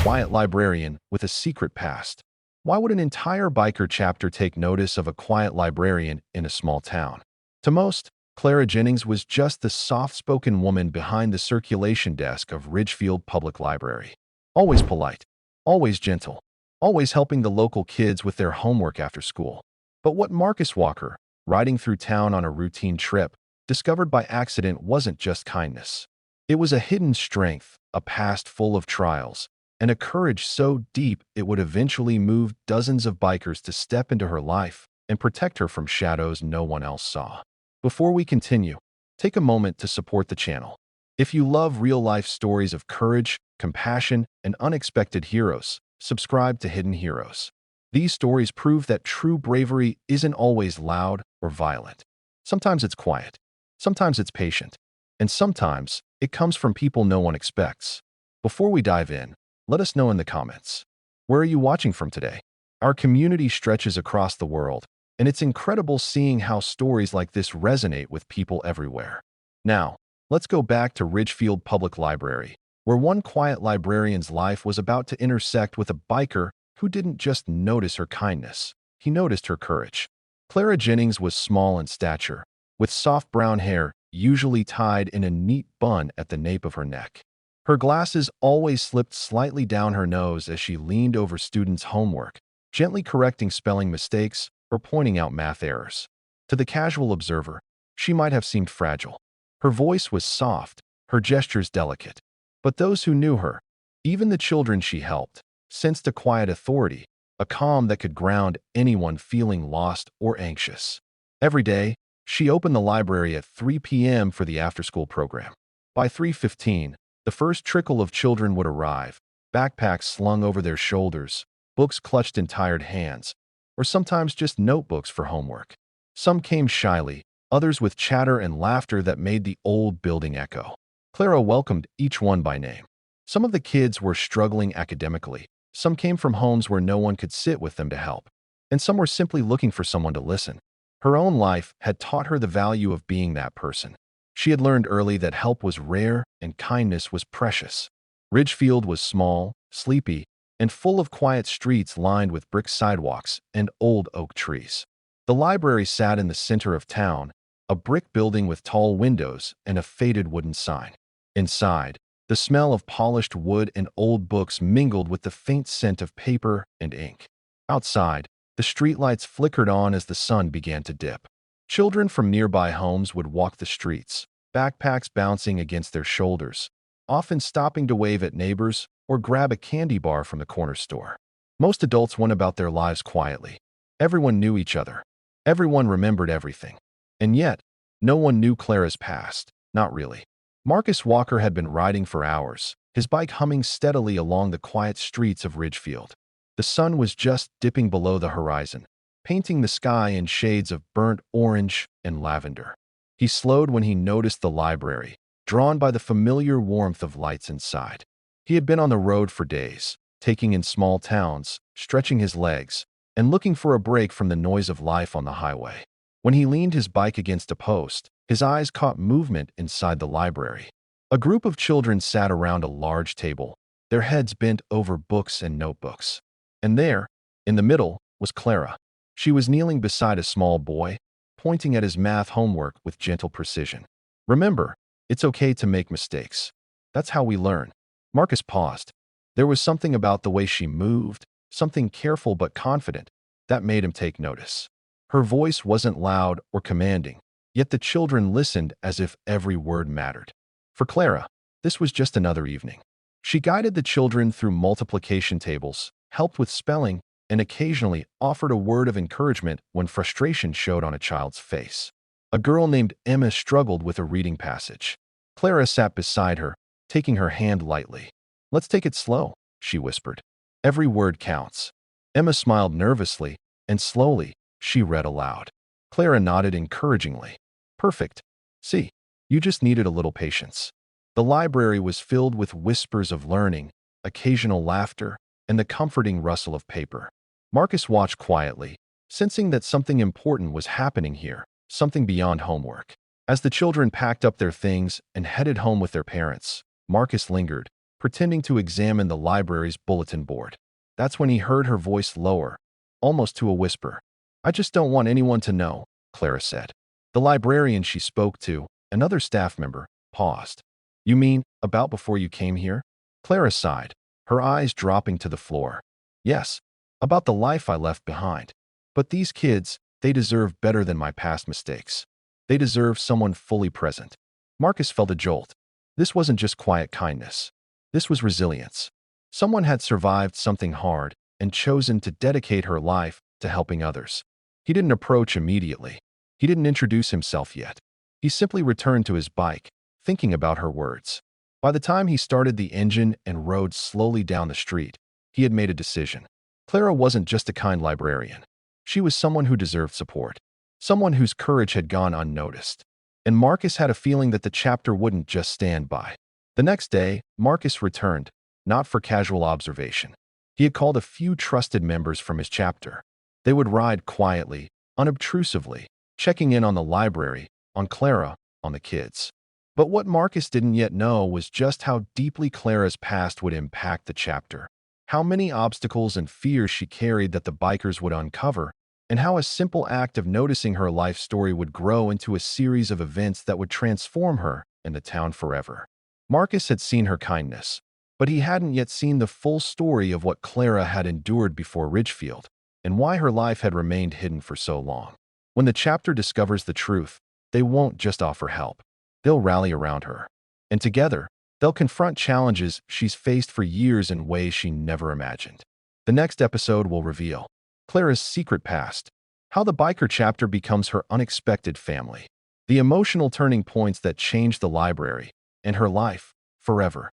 quiet librarian with a secret past. Why would an entire biker chapter take notice of a quiet librarian in a small town? To most, Clara Jennings was just the soft-spoken woman behind the circulation desk of Ridgefield Public Library. Always polite, always gentle, always helping the local kids with their homework after school. But what Marcus Walker, riding through town on a routine trip, discovered by accident wasn't just kindness. It was a hidden strength, a past full of trials, and a courage so deep it would eventually move dozens of bikers to step into her life and protect her from shadows no one else saw. Before we continue, take a moment to support the channel. If you love real-life stories of courage, compassion, and unexpected heroes, subscribe to Hidden Heroes. These stories prove that true bravery isn't always loud or violent. Sometimes it's quiet, sometimes it's patient, and sometimes it comes from people no one expects. Before we dive in, let us know in the comments. Where are you watching from today? Our community stretches across the world, and it's incredible seeing how stories like this resonate with people everywhere. Now, let's go back to Ridgefield Public Library, where one quiet librarian's life was about to intersect with a biker who didn't just notice her kindness, he noticed her courage. Clara Jennings was small in stature, with soft brown hair usually tied in a neat bun at the nape of her neck. Her glasses always slipped slightly down her nose as she leaned over students' homework, gently correcting spelling mistakes or pointing out math errors. To the casual observer, she might have seemed fragile. Her voice was soft, her gestures delicate. But those who knew her, even the children she helped, sensed a quiet authority, a calm that could ground anyone feeling lost or anxious. Every day, she opened the library at 3 p.m. for the after-school program. By 3:15, the first trickle of children would arrive, backpacks slung over their shoulders, books clutched in tired hands, or sometimes just notebooks for homework. Some came shyly, others with chatter and laughter that made the old building echo. Clara welcomed each one by name. Some of the kids were struggling academically, some came from homes where no one could sit with them to help, and some were simply looking for someone to listen. Her own life had taught her the value of being that person. She had learned early that help was rare and kindness was precious. Ridgefield was small, sleepy, and full of quiet streets lined with brick sidewalks and old oak trees. The library sat in the center of town, a brick building with tall windows and a faded wooden sign. Inside, the smell of polished wood and old books mingled with the faint scent of paper and ink. Outside, the streetlights flickered on as the sun began to dip. Children from nearby homes would walk the streets, backpacks bouncing against their shoulders, often stopping to wave at neighbors or grab a candy bar from the corner store. Most adults went about their lives quietly. Everyone knew each other. Everyone remembered everything. And yet, no one knew Clara's past. Not really. Marcus Walker had been riding for hours, his bike humming steadily along the quiet streets of Ridgefield. The sun was just dipping below the horizon, painting the sky in shades of burnt orange and lavender. He slowed when he noticed the library, drawn by the familiar warmth of lights inside. He had been on the road for days, taking in small towns, stretching his legs, and looking for a break from the noise of life on the highway. When he leaned his bike against a post, his eyes caught movement inside the library. A group of children sat around a large table, their heads bent over books and notebooks. And there, in the middle, was Clara. She was kneeling beside a small boy, pointing at his math homework with gentle precision. Remember, it's okay to make mistakes. That's how we learn. Marcus paused. There was something about the way she moved, something careful but confident, that made him take notice. Her voice wasn't loud or commanding, yet the children listened as if every word mattered. For Clara, this was just another evening. She guided the children through multiplication tables, helped with spelling, and occasionally offered a word of encouragement when frustration showed on a child's face. A girl named Emma struggled with a reading passage. Clara sat beside her, taking her hand lightly. "Let's take it slow," she whispered. "Every word counts." Emma smiled nervously, and slowly, she read aloud. Clara nodded encouragingly. "Perfect. See, you just needed a little patience." The library was filled with whispers of learning, occasional laughter, and the comforting rustle of paper. Marcus watched quietly, sensing that something important was happening here, something beyond homework. As the children packed up their things and headed home with their parents, Marcus lingered, pretending to examine the library's bulletin board. That's when he heard her voice lower, almost to a whisper. "I just don't want anyone to know," Clara said. The librarian she spoke to, another staff member, paused. "You mean, about before you came here?" Clara sighed, her eyes dropping to the floor. "Yes, about the life I left behind. But these kids, they deserve better than my past mistakes. They deserve someone fully present." Marcus felt a jolt. This wasn't just quiet kindness. This was resilience. Someone had survived something hard and chosen to dedicate her life to helping others. He didn't approach immediately. He didn't introduce himself yet. He simply returned to his bike, thinking about her words. By the time he started the engine and rode slowly down the street, he had made a decision. Clara wasn't just a kind librarian. She was someone who deserved support, someone whose courage had gone unnoticed. And Marcus had a feeling that the chapter wouldn't just stand by. The next day, Marcus returned, not for casual observation. He had called a few trusted members from his chapter. They would ride quietly, unobtrusively, checking in on the library, on Clara, on the kids. But what Marcus didn't yet know was just how deeply Clara's past would impact the chapter, how many obstacles and fears she carried that the bikers would uncover, and how a simple act of noticing her life story would grow into a series of events that would transform her and the town forever. Marcus had seen her kindness, but he hadn't yet seen the full story of what Clara had endured before Ridgefield, and why her life had remained hidden for so long. When the chapter discovers the truth, they won't just offer help. They'll rally around her. And together, they'll confront challenges she's faced for years in ways she never imagined. The next episode will reveal Clara's secret past, how the biker chapter becomes her unexpected family, the emotional turning points that change the library and her life forever.